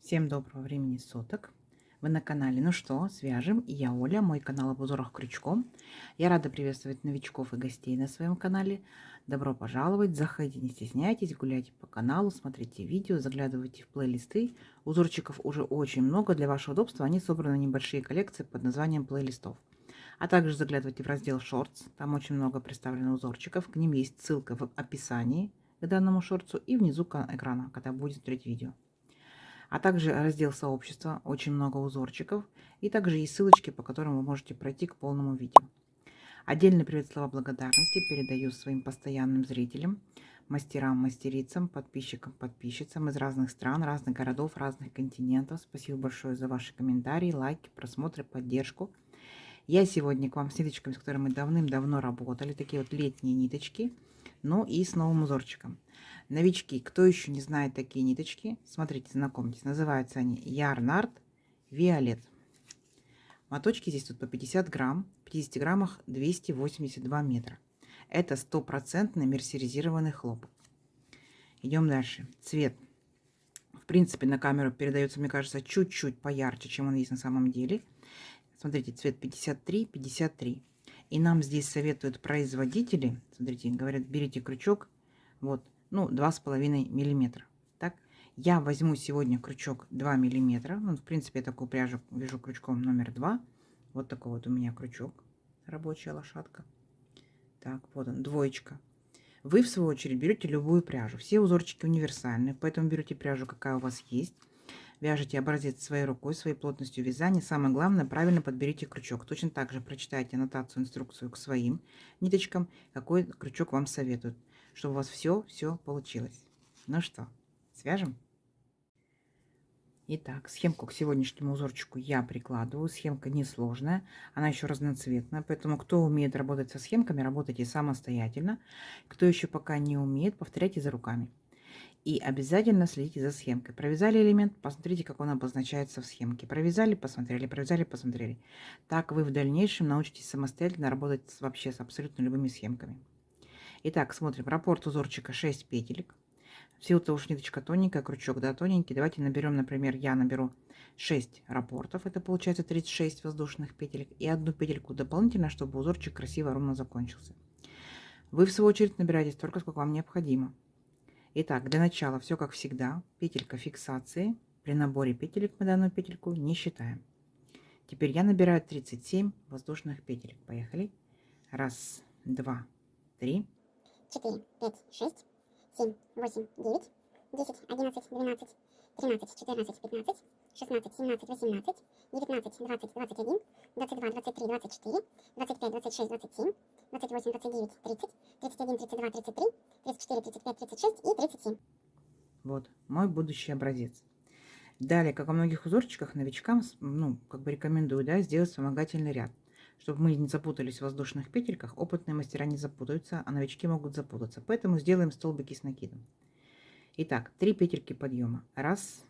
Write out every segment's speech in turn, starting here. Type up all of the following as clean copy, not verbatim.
Всем доброго времени суток. Вы на канале Ну что, свяжем? И я Оля, мой канал об узорах крючком. Я рада приветствовать новичков и гостей на своем канале. Добро пожаловать, заходите, не стесняйтесь, гуляйте по каналу, смотрите видео, заглядывайте в плейлисты. Узорчиков уже очень много, для вашего удобства они собраны в небольшие коллекции под названием плейлистов. А также заглядывайте в раздел Shorts, там очень много представлено узорчиков, к ним есть ссылка в описании к данному шортсу и внизу экрана, когда будет смотреть видео. А также раздел сообщества, очень много узорчиков, и также есть ссылочки, по которым вы можете пройти к полному видео. Отдельный привет, слова благодарности передаю своим постоянным зрителям, мастерам, мастерицам, подписчикам, подписчицам из разных стран, разных городов, разных континентов. Спасибо большое за ваши комментарии, лайки, просмотры, поддержку. Я сегодня к вам с ниточками, с которыми мы давным-давно работали, такие вот летние ниточки, ну и с новым узорчиком. Новички, кто еще не знает такие ниточки, смотрите, знакомьтесь, называются они Ярнард Виолет. Моточки здесь тут по 50 грамм, в 50 граммах 282 метра. Это стопроцентный мерсеризированный хлопок. Идем дальше. Цвет. В принципе, на камеру передается, мне кажется, чуть-чуть поярче, чем он есть на самом деле. Смотрите, цвет 53-53. И нам здесь советуют производители, смотрите, говорят, берите крючок, вот, ну, 2,5 миллиметра. Так, я возьму сегодня крючок 2 миллиметра. Ну, в принципе, я такую пряжу вяжу крючком номер 2. Вот такой вот у меня крючок, рабочая лошадка. Так, вот он, двоечка. Вы, в свою очередь, берете любую пряжу. Все узорчики универсальные, поэтому берете пряжу, какая у вас есть. Вяжите образец своей рукой, своей плотностью вязания. Самое главное, правильно подберите крючок. Точно так же прочитайте аннотацию, инструкцию к своим ниточкам, какой крючок вам советуют, чтобы у вас все получилось. Ну что, свяжем? Итак, схемку к сегодняшнему узорчику я прикладываю. Схемка несложная, она еще разноцветная, поэтому кто умеет работать со схемками, работайте самостоятельно. Кто еще пока не умеет, повторяйте за руками. И обязательно следите за схемкой. Провязали элемент, посмотрите, как он обозначается в схемке. Провязали, посмотрели, провязали, посмотрели. Так вы в дальнейшем научитесь самостоятельно работать вообще с абсолютно любыми схемками. Итак, смотрим. Раппорт узорчика 6 петелек. В силу того, что ниточка тоненькая, крючок, да, тоненький, давайте наберем, например, я наберу 6 раппортов. Это получается 36 воздушных петелек. И одну петельку дополнительно, чтобы узорчик красиво, ровно закончился. Вы, в свою очередь, набираете столько, сколько вам необходимо. Итак, для начала все как всегда. Петелька фиксации. При наборе петелек мы данную петельку не считаем. Теперь я набираю 37 воздушных петелек. Поехали. Раз, два, три. 4, 5, 6, 7, 8, 9, 10, 11, 12, 13, 14, 15, 16, 17, 18, 19, 20, 21, 22, 23, 24, 25, 26, 27, 28, 29, 30, 31, 32, 33, 34, 35, 36 и 37. Вот мой будущий образец. Далее, как во многих узорчиках, новичкам, ну, как бы рекомендую, да, сделать вспомогательный ряд. Чтобы мы не запутались в воздушных петельках, опытные мастера не запутаются, а новички могут запутаться. Поэтому сделаем столбики с накидом. Итак, 3 петельки подъема. Раз,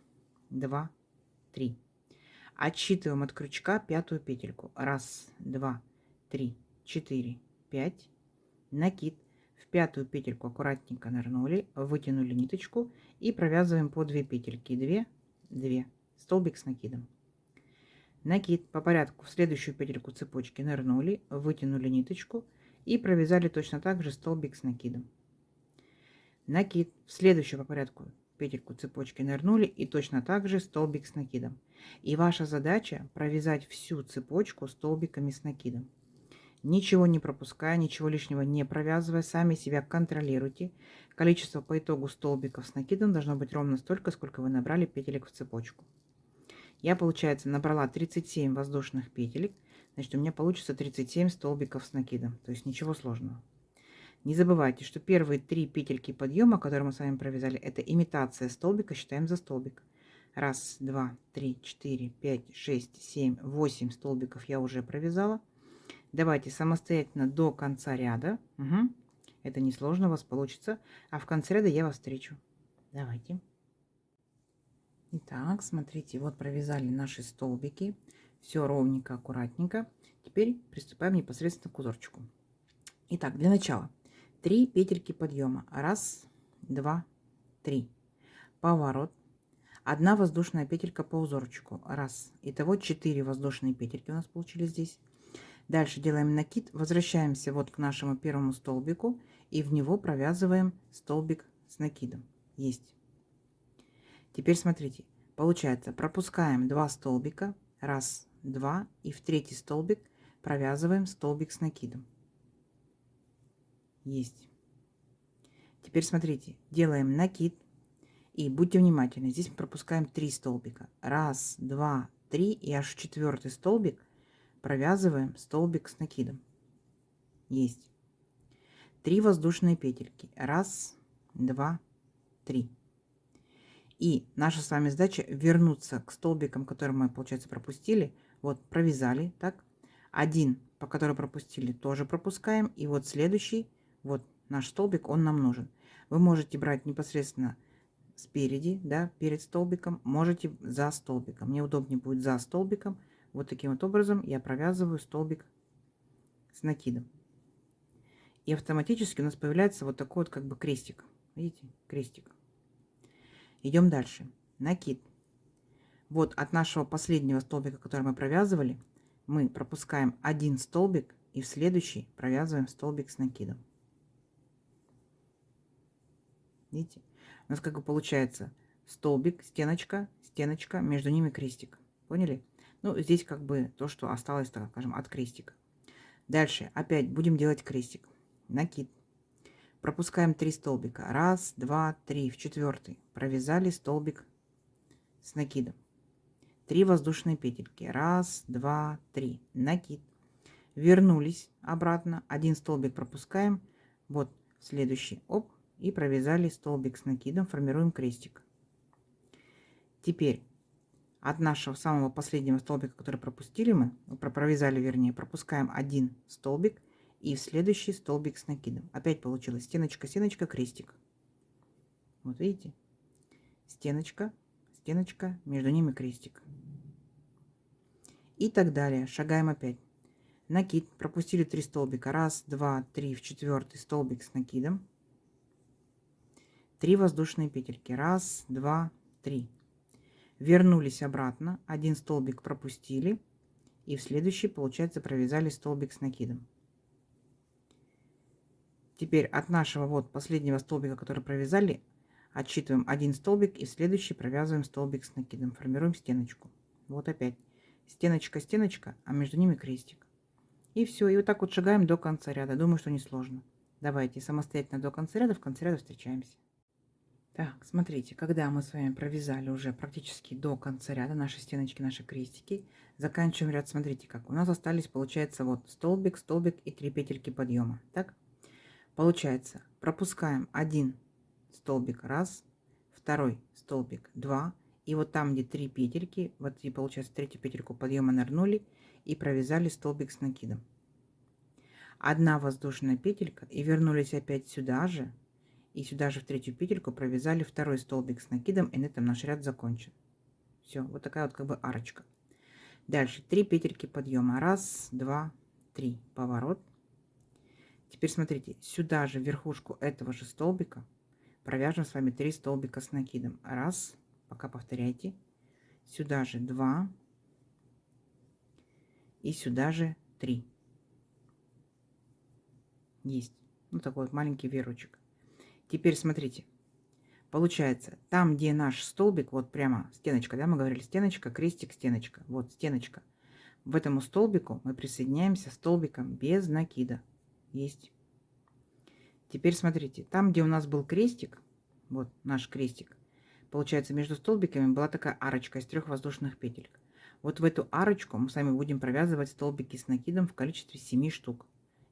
два, три. Отсчитываем от крючка пятую петельку. Раз, два, три, четыре, пять. Накид. В пятую петельку аккуратненько нырнули, вытянули ниточку и провязываем по 2 петельки. 2, 2. Столбик с накидом. Накид по порядку в следующую петельку цепочки нырнули, вытянули ниточку и провязали точно так же столбик с накидом. Накид в следующую по порядку петельку цепочки нырнули и точно так же столбик с накидом. И ваша задача провязать всю цепочку столбиками с накидом. Ничего не пропуская, ничего лишнего не провязывая, сами себя контролируйте. Количество по итогу столбиков с накидом должно быть ровно столько, сколько вы набрали петелек в цепочку. Я, получается, набрала 37 воздушных петелек, значит, у меня получится 37 столбиков с накидом, то есть ничего сложного. Не забывайте, что первые 3 петельки подъема, которые мы с вами провязали, это имитация столбика, считаем за столбик. Раз, два, три, четыре, пять, шесть, семь, 8 столбиков я уже провязала. Давайте самостоятельно до конца ряда. Угу. Это несложно, у вас получится. А в конце ряда я вас встречу. Давайте. Итак, смотрите, вот провязали наши столбики. Все ровненько, аккуратненько. Теперь приступаем непосредственно к узорчику. Итак, для начала 3 петельки подъема. Раз, два, три. Поворот. 1 воздушная петелька по узорчику. Раз. Итого 4 воздушные петельки у нас получились здесь. Дальше делаем накид, возвращаемся вот к нашему первому столбику и в него провязываем столбик с накидом. Есть. Теперь смотрите, получается, пропускаем 2 столбика, раз, два, и в третий столбик провязываем столбик с накидом. Есть. Теперь смотрите, делаем накид и будьте внимательны, здесь мы пропускаем 3 столбика. Раз, два, три, и аж в 4-й столбик провязываем столбик с накидом. Есть. 3 воздушные петельки. Раз, два, три. И наша с вами задача вернуться к столбикам, которые мы, получается, пропустили. Вот провязали, так. Один, по которому пропустили, тоже пропускаем. И вот следующий, вот наш столбик, он нам нужен. Вы можете брать непосредственно спереди, да, перед столбиком, можете за столбиком. Мне удобнее будет за столбиком. Вот таким вот образом я провязываю столбик с накидом. И автоматически у нас появляется вот такой вот как бы крестик. Видите, крестик. Идем дальше. Накид. Вот от нашего последнего столбика, который мы провязывали, мы пропускаем 1 столбик и в следующий провязываем столбик с накидом. Видите? У нас как бы получается столбик, стеночка, стеночка, между ними крестик. Поняли? Ну, здесь как бы то, что осталось, так скажем, от крестика. Дальше опять будем делать крестик. Накид. Пропускаем 3 столбика. Раз, два, три. В 4-й провязали столбик с накидом. 3 воздушные петельки. Раз, два, три. Накид. Вернулись обратно. 1 столбик пропускаем. Вот следующий. Оп. И провязали столбик с накидом. Формируем крестик. Теперь от нашего самого последнего столбика, который пропустили мы, провязали вернее, пропускаем 1 столбик. И в следующий столбик с накидом. Опять получилось стеночка, стеночка, крестик. Вот видите? Стеночка, стеночка, между ними крестик. И так далее. Шагаем опять. Накид. Пропустили 3 столбика. Раз, два, три. В 4-й столбик с накидом. 3 воздушные петельки. Раз, два, три. Вернулись обратно. 1 столбик пропустили. И в следующий, получается, провязали столбик с накидом. Теперь от нашего вот последнего столбика, который провязали, отсчитываем 1 столбик и в следующий провязываем столбик с накидом. Формируем стеночку. Вот опять. Стеночка, стеночка, а между ними крестик. И все. И вот так вот шагаем до конца ряда. Думаю, что несложно. Давайте самостоятельно до конца ряда. В конце ряда встречаемся. Так, смотрите, когда мы с вами провязали уже практически до конца ряда наши стеночки, наши крестики, заканчиваем ряд. Смотрите, как у нас остались, получается, вот столбик, столбик и 3 петельки подъема. Так? Получается, пропускаем 1 столбик, раз, второй столбик, 2, и вот там, где 3 петельки, вот и получается 3-ю петельку подъема нырнули и провязали столбик с накидом. 1 воздушная петелька и вернулись опять сюда же, и сюда же в 3-ю петельку провязали 2 столбик с накидом, и на этом наш ряд закончен. Все, вот такая вот как бы арочка. Дальше 3 петельки подъема, раз, два, три, поворот. Теперь смотрите, сюда же в верхушку этого же столбика провяжем с вами 3 столбика с накидом. Раз, пока повторяйте. Сюда же 2 и сюда же 3. Есть. Ну, такой вот маленький веерочек. Теперь смотрите. Получается, там, где наш столбик, вот прямо стеночка, да, мы говорили, стеночка, крестик, стеночка. Вот стеночка. В этому столбику мы присоединяемся столбиком без накида. Есть. Теперь смотрите, там, где у нас был крестик, вот наш крестик, получается, между столбиками была такая арочка из 3 воздушных петель. Вот в эту арочку мы с вами будем провязывать столбики с накидом в количестве 7 штук.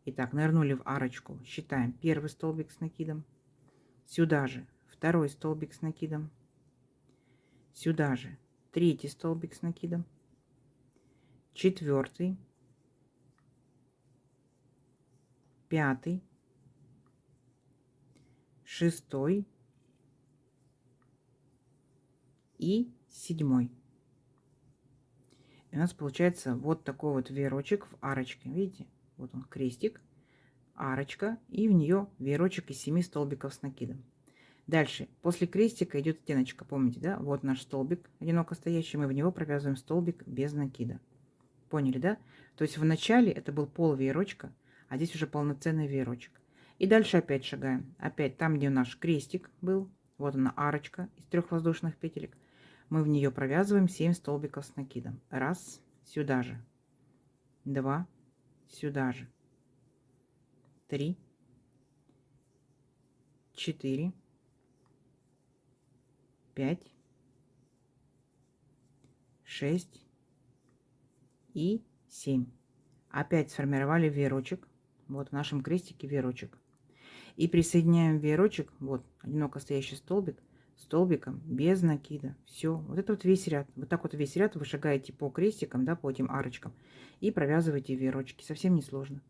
Итак, нырнули в арочку, считаем 1 столбик с накидом, сюда же 2 столбик с накидом, сюда же 3 столбик с накидом, 4, 5, 6 и 7. И у нас получается вот такой вот веерочек в арочке. Видите? Вот он крестик, арочка, и в нее веерочек из 7 столбиков с накидом. Дальше, после крестика идет стеночка, помните, да? Вот наш столбик одиноко стоящий, мы в него провязываем столбик без накида. Поняли, да? То есть в начале это был пол веерочка, а здесь уже полноценный веерочек. И дальше опять шагаем. Опять там, где наш крестик был, вот она арочка из 3 воздушных петелек, мы в нее провязываем 7 столбиков с накидом. Раз, сюда же. 2, сюда же. 3, 4, 5, 6 и 7. Опять сформировали веерочек. Вот в нашем крестике веерочек. И присоединяем веерочек, вот одиноко стоящий столбик, столбиком без накида. Все, вот это вот весь ряд. Вот так вот весь ряд вы шагаете по крестикам, да, по этим арочкам и провязываете веерочки. Совсем не сложно.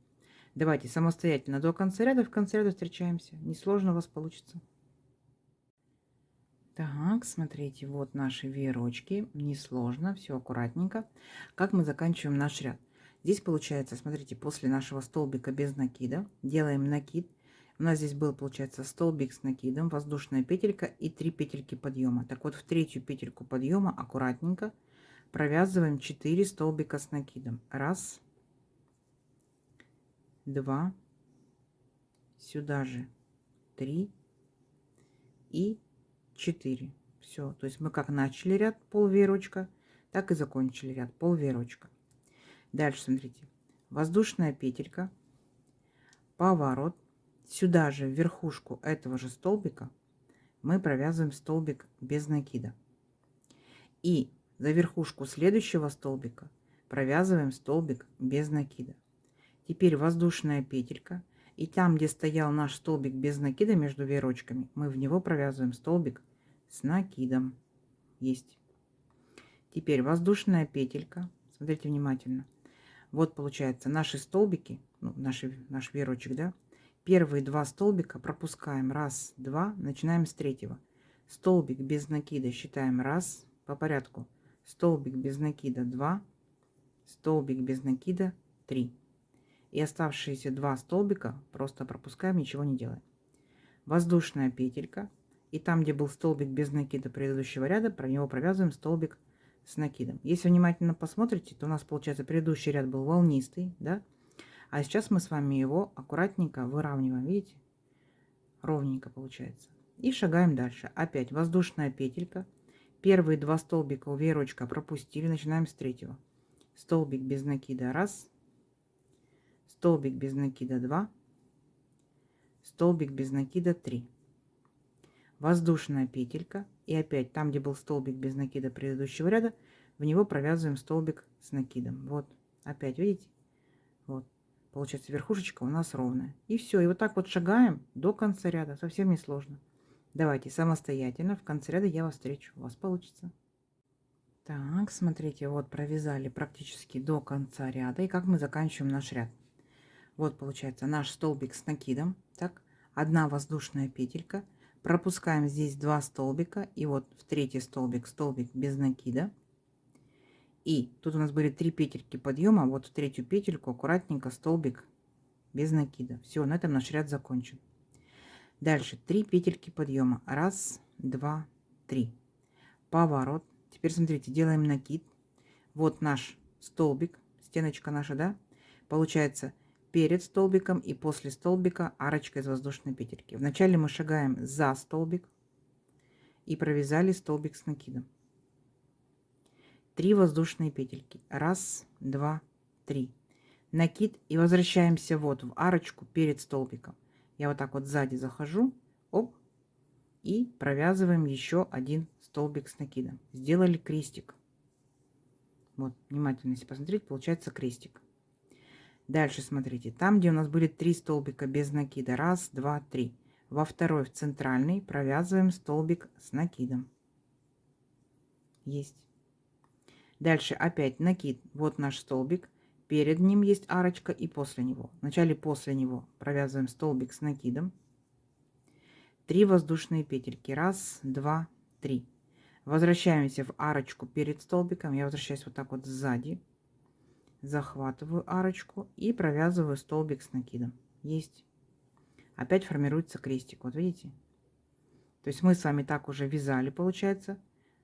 Давайте самостоятельно до конца ряда, в конце ряда встречаемся. Несложно у вас получится. Так, смотрите, вот наши веерочки. Несложно, все аккуратненько. Как мы заканчиваем наш ряд? Здесь получается, смотрите, после нашего столбика без накида делаем накид. У нас здесь был, получается, столбик с накидом, воздушная петелька и 3 петельки подъема. Так вот, в третью петельку подъема аккуратненько провязываем 4 столбика с накидом. Раз, два, сюда же 3 и 4. Все, то есть мы как начали ряд пол веерочка, так и закончили ряд пол веерочка. Дальше смотрите, воздушная петелька, поворот, сюда же в верхушку этого же столбика мы провязываем столбик без накида. И за верхушку следующего столбика провязываем столбик без накида. Теперь воздушная петелька, и там, где стоял наш столбик без накида между веерочками, мы в него провязываем столбик с накидом. Есть. Теперь воздушная петелька, смотрите внимательно. Вот получается наши столбики, ну, наш веерочек, да. Первые 2 столбика пропускаем. Раз, два, начинаем с третьего. Столбик без накида считаем раз, по порядку. Столбик без накида 2, столбик без накида 3. И оставшиеся 2 столбика просто пропускаем, ничего не делаем. Воздушная петелька. И там, где был столбик без накида предыдущего ряда, про него провязываем столбик с накидом. Если внимательно посмотрите, то у нас получается предыдущий ряд был волнистый, да? А сейчас мы с вами его аккуратненько выравниваем, видите? Ровненько получается. И шагаем дальше. Опять воздушная петелька. Первые 2 столбика у веерочка пропустили, начинаем с третьего. Столбик без накида 1, столбик без накида 2, столбик без накида 3. Воздушная петелька. И опять там, где был столбик без накида предыдущего ряда, в него провязываем столбик с накидом. Вот, опять, видите? Вот, получается, верхушечка у нас ровная. И все, и вот так вот шагаем до конца ряда. Совсем не сложно. Давайте самостоятельно. В конце ряда я вас встречу. У вас получится. Так, смотрите, вот провязали практически до конца ряда. И как мы заканчиваем наш ряд? Вот получается наш столбик с накидом. Так, 1 воздушная петелька. Пропускаем здесь 2 столбика. И вот в третий столбик, столбик без накида. И тут у нас были 3 петельки подъема. Вот в третью петельку аккуратненько столбик без накида. Все, на этом наш ряд закончен. Дальше 3 петельки подъема. 1, 2, 3. Поворот. Теперь смотрите, делаем накид. Вот наш столбик, стеночка наша, да? Получается, перед столбиком и после столбика арочка из воздушной петельки. Вначале мы шагаем за столбик и провязали столбик с накидом. 3 воздушные петельки. 1, 2, 3. Накид и возвращаемся вот в арочку перед столбиком. Я вот так вот сзади захожу, оп, и провязываем еще 1 столбик с накидом. Сделали крестик. Вот, внимательно, если посмотреть, получается крестик. Дальше смотрите, там, где у нас были 3 столбика без накида, 1, 2, 3. Во второй, в центральный, провязываем столбик с накидом. Есть. Дальше опять накид. Вот наш столбик. Перед ним есть арочка и после него. Вначале после него провязываем столбик с накидом. 3 воздушные петельки. 1, 2, 3. Возвращаемся в арочку перед столбиком. Я возвращаюсь вот так вот сзади. Захватываю арочку и провязываю столбик с накидом. Есть. Опять формируется крестик. Вот видите? То есть мы с вами так уже вязали, получается.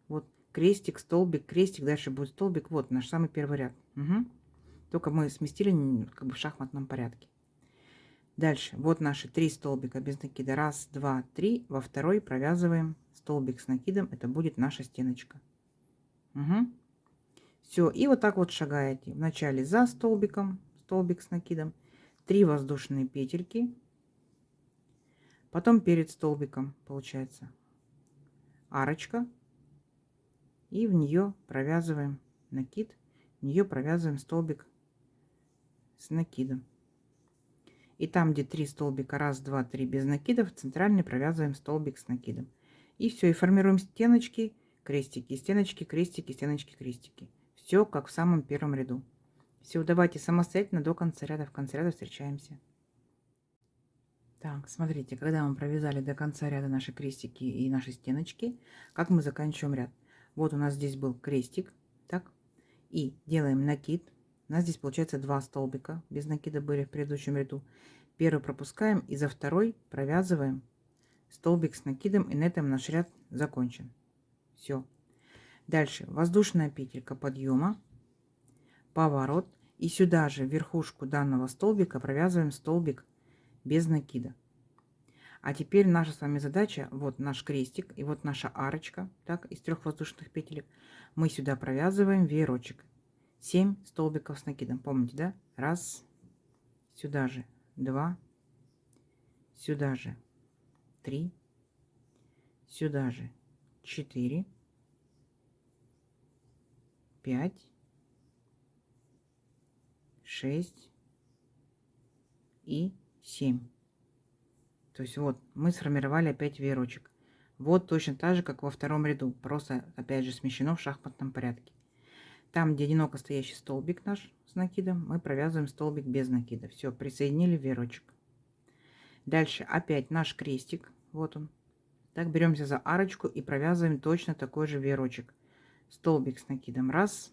Вот крестик, столбик, крестик, дальше будет столбик. Вот наш самый первый ряд. Мгм. Только мы сместили как бы в шахматном порядке. Дальше. Вот наши 3 столбика без накида. Раз, два, три. Во второй провязываем столбик с накидом. Это будет наша стеночка. Угу. Все. И вот так вот шагаете. Вначале за столбиком, столбик с накидом. 3 воздушные петельки. Потом перед столбиком получается арочка. И в нее провязываем накид. В нее провязываем столбик с накидом. И там, где 3 столбика, раз, два, три без накидов, центральный провязываем столбик с накидом. И все, и формируем стеночки, крестики, стеночки, крестики, стеночки, крестики. Все как в самом первом ряду. Все, давайте самостоятельно до конца ряда. В конце ряда встречаемся. Так, смотрите, когда мы провязали до конца ряда наши крестики и наши стеночки, как мы заканчиваем ряд. Вот у нас здесь был крестик, так, и делаем накид. У нас здесь получается 2 столбика без накида были в предыдущем ряду. Первый пропускаем и за второй провязываем столбик с накидом, и на этом наш ряд закончен. Все. Дальше воздушная петелька подъема, поворот, и сюда же в верхушку данного столбика провязываем столбик без накида. А теперь наша с вами задача, вот наш крестик и вот наша арочка, так, из 3 воздушных петелек. Мы сюда провязываем веерочек. 7 столбиков с накидом. Помните, да? Раз, сюда же 2, сюда же 3, сюда же 4, 5, 6 и 7. То есть вот мы сформировали опять веерочек. Вот точно так же, как во втором ряду. Просто опять же смещено в шахматном порядке. Там, где одиноко стоящий столбик наш с накидом, мы провязываем столбик без накида. Все, присоединили веерочек. Дальше опять наш крестик. Вот он. Так, беремся за арочку и провязываем точно такой же веерочек. Столбик с накидом раз.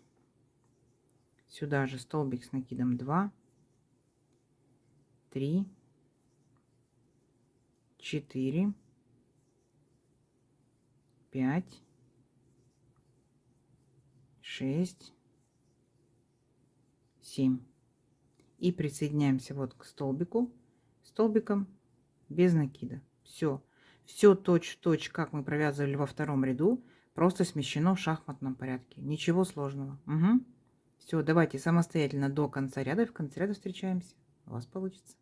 Сюда же столбик с накидом 2, 3, 4, 5, 6, 7. И присоединяемся вот к столбику, столбиком без накида. Все. Все точь-в-точь, как мы провязывали во втором ряду, просто смещено в шахматном порядке. Ничего сложного. Угу. Все, давайте самостоятельно до конца ряда. В конце ряда встречаемся. У вас получится.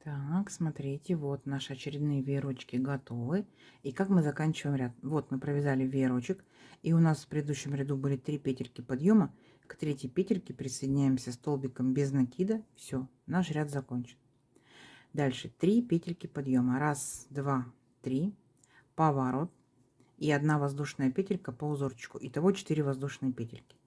Так, смотрите, вот наши очередные веерочки готовы. И как мы заканчиваем ряд? Вот мы провязали веерочек, и у нас в предыдущем ряду были 3 петельки подъема. К третьей петельке присоединяемся столбиком без накида. Все, наш ряд закончен. Дальше 3 петельки подъема. Раз, два, три. Поворот. И 1 воздушная петелька по узорчику. Итого 4 воздушные петельки.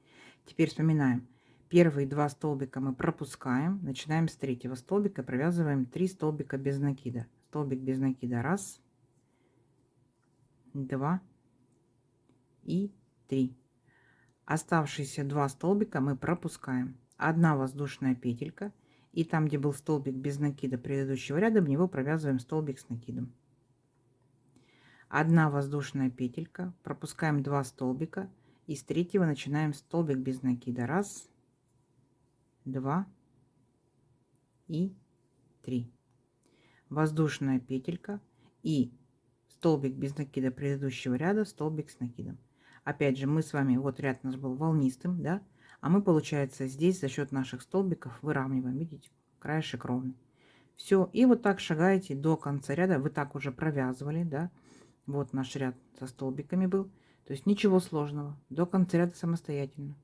Теперь вспоминаем. Первые 2 столбика мы пропускаем. Начинаем с 3 столбика. Провязываем 3 столбика без накида. Столбик без накида. Раз, 2 и 3. Оставшиеся 2 столбика мы пропускаем. 1 воздушная петелька. И там, где был столбик без накида предыдущего ряда, в него провязываем столбик с накидом. 1 воздушная петелька. Пропускаем 2 столбика. И с 3 начинаем столбик без накида. Раз, 2 и 3. Воздушная петелька и столбик без накида предыдущего ряда, столбик с накидом. Опять же, мы с вами, вот ряд у нас был волнистым, да, а мы, получается, здесь за счет наших столбиков выравниваем, видите, краешек ровный. Все, и вот так шагаете до конца ряда, вы так уже провязывали, да, вот наш ряд со столбиками был, то есть ничего сложного, до конца ряда самостоятельно.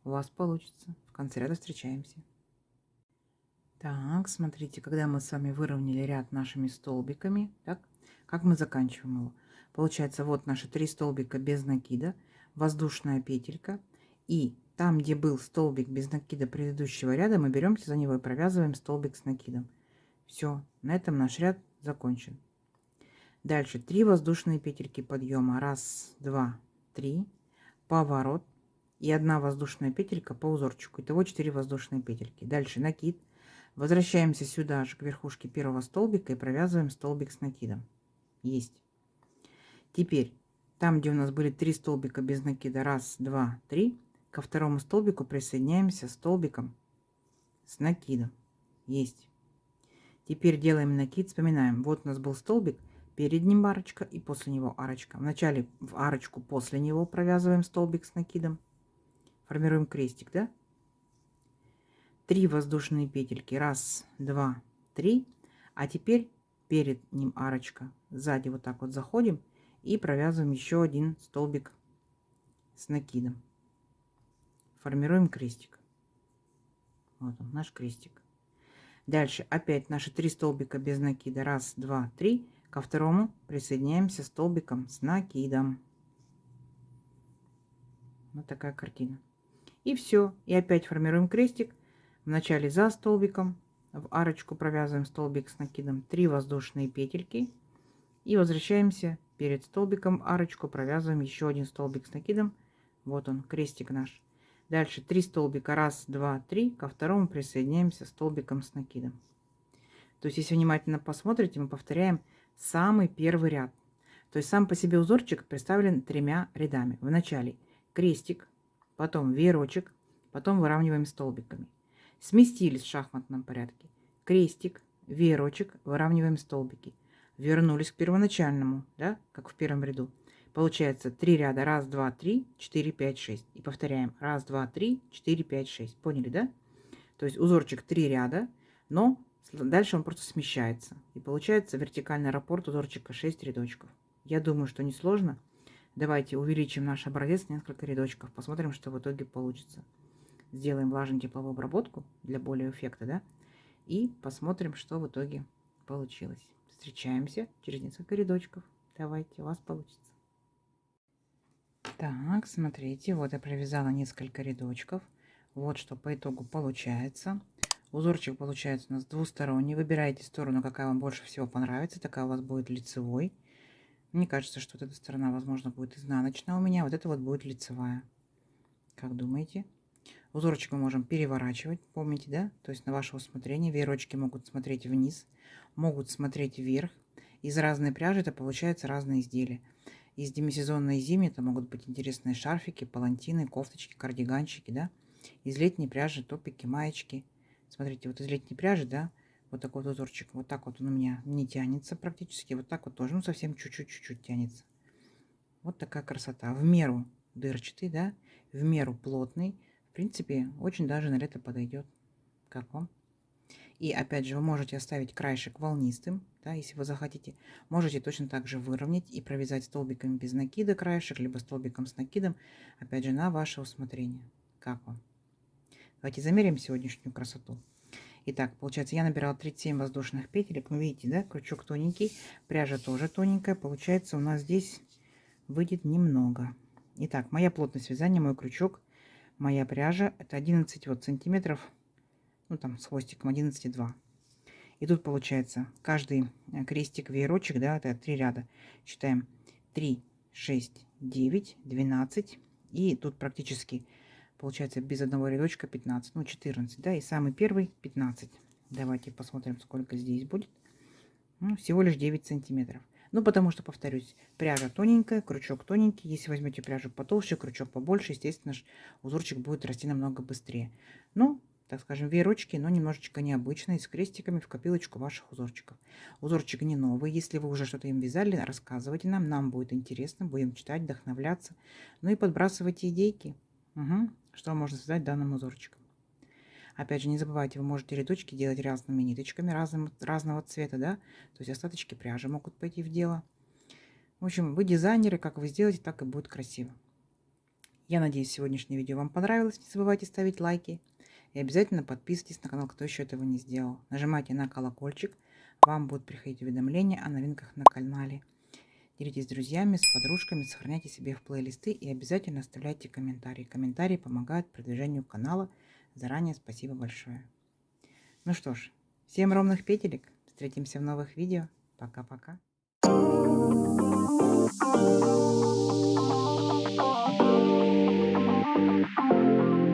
У вас получится. В конце ряда встречаемся. Так, смотрите, когда мы с вами выровняли ряд нашими столбиками, так, как мы заканчиваем его? Получается, вот наши 3 столбика без накида, воздушная петелька, и там, где был столбик без накида предыдущего ряда, мы беремся за него и провязываем столбик с накидом. Все, на этом наш ряд закончен. Дальше 3 воздушные петельки подъема. Раз, два, три. Поворот. И 1 воздушная петелька по узорчику. Итого 4 воздушные петельки. Дальше накид. Возвращаемся сюда же к верхушке первого столбика и провязываем столбик с накидом. Есть. Теперь, там, где у нас были 3 столбика без накида, 1, 2, 3, ко второму столбику присоединяемся столбиком с накидом. Есть. Теперь делаем накид, вспоминаем. Вот у нас был столбик, перед ним арочка и после него арочка. Вначале в арочку, после него провязываем столбик с накидом. Формируем крестик, да? 3 воздушные петельки. 1, 2, 3. А теперь перед ним арочка. Сзади вот так вот заходим и провязываем еще один столбик с накидом. Формируем крестик. Вот он, наш крестик. Дальше опять наши 3 столбика без накида. 1, 2, 3. Ко второму присоединяемся столбиком с накидом. Вот такая картина. И все. И опять формируем крестик. Вначале за столбиком. В арочку провязываем столбик с накидом. 3 воздушные петельки. И возвращаемся перед столбиком. Арочку провязываем еще один столбик с накидом. Вот он, крестик наш. Дальше 3 столбика. 1, 2, 3. Ко второму присоединяемся столбиком с накидом. То есть, если внимательно посмотрите, мы повторяем самый первый ряд. То есть, сам по себе узорчик представлен 3 рядами. В начале крестик, потом веерочек, потом выравниваем столбиками. Сместились в шахматном порядке. Крестик, веерочек, выравниваем столбики. Вернулись к первоначальному, да, как в первом ряду. Получается 3 ряда. 1, 2, 3, 4, 5, 6. И повторяем. 1, 2, 3, 4, 5, 6. Поняли, да? То есть узорчик 3 ряда, но дальше он просто смещается. И получается вертикальный раппорт узорчика 6 рядочков. Я думаю, что несложно. Давайте увеличим наш образец на несколько рядочков. Посмотрим, что в итоге получится. Сделаем влажно-тепловую обработку для более эффекта, да? И посмотрим, что в итоге получилось. Встречаемся через несколько рядочков. Давайте, у вас получится. Так, смотрите, вот я провязала несколько рядочков. Вот что по итогу получается. Узорчик получается у нас двусторонний. Выбирайте сторону, какая вам больше всего понравится. Такая у вас будет лицевой. Мне кажется, что вот эта сторона, возможно, будет изнаночная у меня. Вот это вот будет лицевая. Как думаете? Узорчик мы можем переворачивать, помните, да? То есть на ваше усмотрение. Веерочки могут смотреть вниз, могут смотреть вверх. Из разной пряжи это получается разные изделия. Из демисезонной и зимней это могут быть интересные шарфики, палантины, кофточки, кардиганчики, да? Из летней пряжи топики, маечки. Смотрите, вот из летней пряжи, да, вот такой вот узорчик. Вот так вот он у меня не тянется практически. Вот так вот тоже, ну совсем чуть-чуть тянется. Вот такая красота. В меру дырчатый, да, в меру плотный. В принципе, очень даже на лето подойдет. Как вам? И опять же, вы можете оставить краешек волнистым, да, если вы захотите. Можете точно так же выровнять и провязать столбиками без накида краешек, либо столбиком с накидом. Опять же, на ваше усмотрение. Как вам? Давайте замерим сегодняшнюю красоту. Итак, получается, я набирала 37 воздушных петелек. Ну, видите, да, крючок тоненький, пряжа тоже тоненькая. Получается, у нас здесь выйдет немного. Итак, моя плотность вязания, мой крючок, моя пряжа, это 11 вот сантиметров, ну, там, с хвостиком 11,2. И тут получается, каждый крестик, веерочек, да, это 3 ряда. Считаем 3, 6, 9, 12. И тут практически получается без одного рядочка 15, ну 14, да, и самый первый 15. Давайте посмотрим, сколько здесь будет. Ну, всего лишь 9 сантиметров. Ну, потому что, повторюсь, пряжа тоненькая, крючок тоненький. Если возьмете пряжу потолще, крючок побольше, естественно, узорчик будет расти намного быстрее. Ну, так скажем, веерочки, но немножечко необычные, с крестиками в копилочку ваших узорчиков. Узорчик не новый. Если вы уже что-то им вязали, рассказывайте нам будет интересно, будем читать, вдохновляться. Ну и подбрасывайте идейки. Угу. Что можно связать данным узорчиком. Опять же, не забывайте, вы можете рядочки делать разными ниточками разного цвета, да? То есть остаточки пряжи могут пойти в дело. В общем, вы дизайнеры, как вы сделаете, так и будет красиво. Я надеюсь, сегодняшнее видео вам понравилось. Не забывайте ставить лайки. И обязательно подписывайтесь на канал, кто еще этого не сделал. Нажимайте на колокольчик. Вам будут приходить уведомления о новинках на канале. Делитесь с друзьями, с подружками, сохраняйте себе в плейлисты и обязательно оставляйте комментарии. Комментарии помогают продвижению канала. Заранее спасибо большое. Ну что ж, всем ровных петелек. Встретимся в новых видео. Пока-пока. Thank you.